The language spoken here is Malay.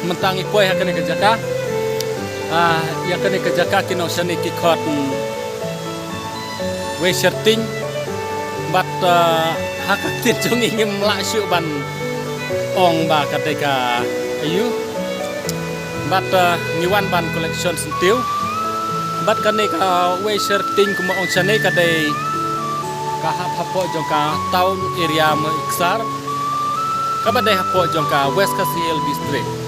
mentangi poi hakane ke jaka ya kane ke jaka kino shani ki khot we shirting bat hakak tit jong ingim la shu ban ong ba kateka ayu bat niwan ban collection sentiu bat kane ka we shirting kuma ong shane kadai ka hapo jong ka town area me iksar kabadai hapo jong ka West Kasiel district